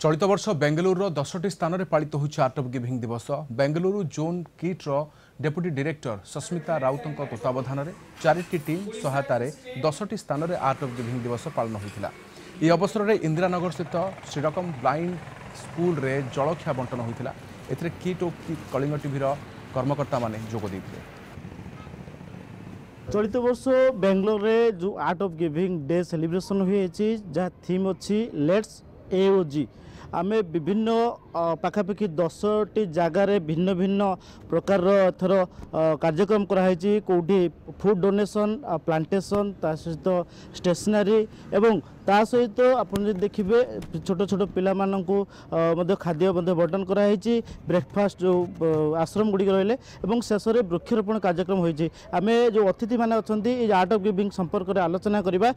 चलित वर्ष बेंगलुरु 10टी स्थान में पालित होइछि आर्ट ऑफ गिविंग दिवस। बेंगलुरु जोन किट्र डेप्यूटी डायरेक्टर सस्मिता राउतों तत्वावधान में 4टी टीम सहायतार 10टी स्थान में आर्ट ऑफ गिविंग दिवस पालन होता। यह अवसर में इंदिरानगर स्थित श्रीरकम ब्लाइंड स्कूल रे जलखिया बंटन होता। एथिरे किट और कलिंग टीवी कर्मकर्ता माने जोग देथिले। चलित वर्ष बेंगलोर रे जो art of giving day celebration हुए जहाँ थीम अच्छी लेट्स एओजी। आम विभिन्न पाखापाखि 10टी जगार भिन्न भिन्न प्रकार थर कार्यक्रम कराई। कौटी फूड डोनेशन प्लांटेशन ता सहित स्टेशनरी एवं ता सहित आपन देखिए छोट छोट पिला माननकु खाद्य बंटन कराई। ब्रेकफास्ट जो आश्रम गुड़ी रहिले एवं शेष में वृक्षरोपण कार्यक्रम होइछि। आमे जो अतिथि माने अछंती आर्ट ऑफ गिविंग संपर्क में आलोचना करिबा।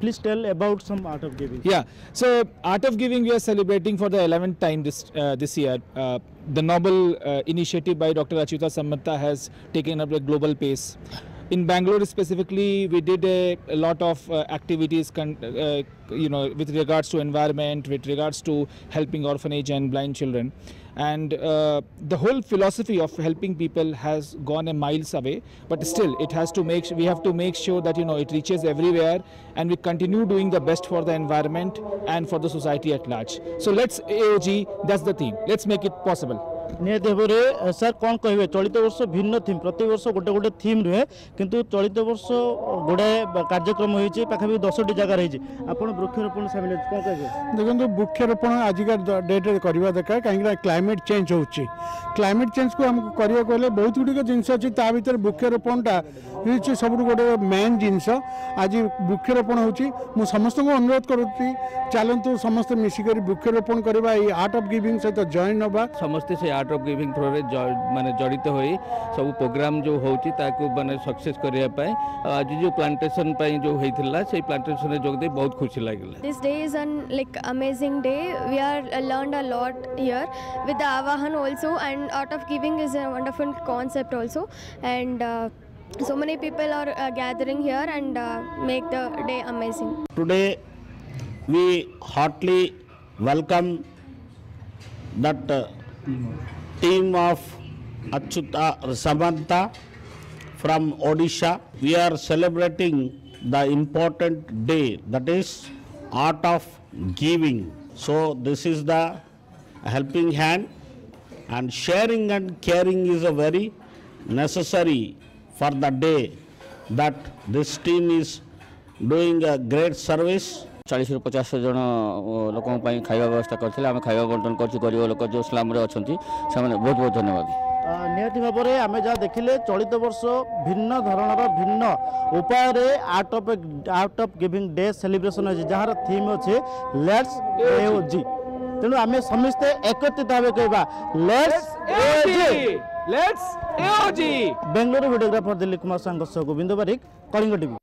Please tell about some art of giving. Yeah, so art of giving we are celebrating for the 11th time this year. The noble initiative by Dr. Achyuta Samartha has taken up a global pace. In Bangalore specifically, we did a lot of activities, with regards to environment, with regards to helping orphanage and blind children. And the whole philosophy of helping people has gone a miles away, but still we have to make sure that it reaches everywhere, and we continue doing the best for the environment and for the society at large. So let's AOG, that's the theme. Let's make it possible. निहत भाव sir कौन कहे चलित वर्ष भिन्न theme प्रति वर्ष गोटे गोटे थीम रुहे किंतु चलित वर्ष गुड़ाए कार्यक्रम होती पाखापाखि 10टी जगह रही आप वृक्षरोपण सामिल कौन कहे देखो वृक्षरोपण आजिका डेट्रे करवा दरकार कहीं क्लाइमेट चेंज होची क्लाइमेट चेंज को हमको करने को बहुत गुड़िक जिनस अच्छी ता भर वृक्षरोपणटा हूँ सब गोटे मेन जिनस आज वृक्षरोपण हो समस्त को अनुरोध करुँगी चलतु समस्त मिसिक वृक्षरोपण करवा आर्ट ऑफ गिविंग सहित जॉइन हवा समस्ते से आर्ट ऑफ गिविंग थ्रो माने जड़ित हो सब प्रोग्राम जो होची ताकू माने सक्सेस करने आज जो प्लांटेशन जो होता से प्लांटेशन जोग दे बहुत खुशी लगे। This day is an amazing day we are learned a lot here with the Avahan also and art of giving is a wonderful concept also and so many people are gathering here and make the day amazing. Today we heartily welcome that team of Achyuta Samartha from Odisha. We are celebrating the important day, that is art of giving. So this is the helping hand, and sharing and caring is a very necessary for the day that this team is doing a great service. 40 ରୁ 50 जन लोकों खाଇବା व्यवस्था करथिले आमे खाଇବା बंटन करछि गरीब लोक जो स्लाम रे अछंती से बहुत बहुत धन्यवाद। निहति भाव में आम जहाँ देखिले चलित वर्ष भिन्न धरणर भिन्न उपाय art of giving day celebration अच्छे जहाँ थीम अच्छे लेट्स एओजी। तेणु आम समस्ते एकत्रित भाव कहवा let's AOG. Let's AOG. Bengaluru videographer Dilip Kumar सांग गोविंद बारिक, कलिंग टीवी।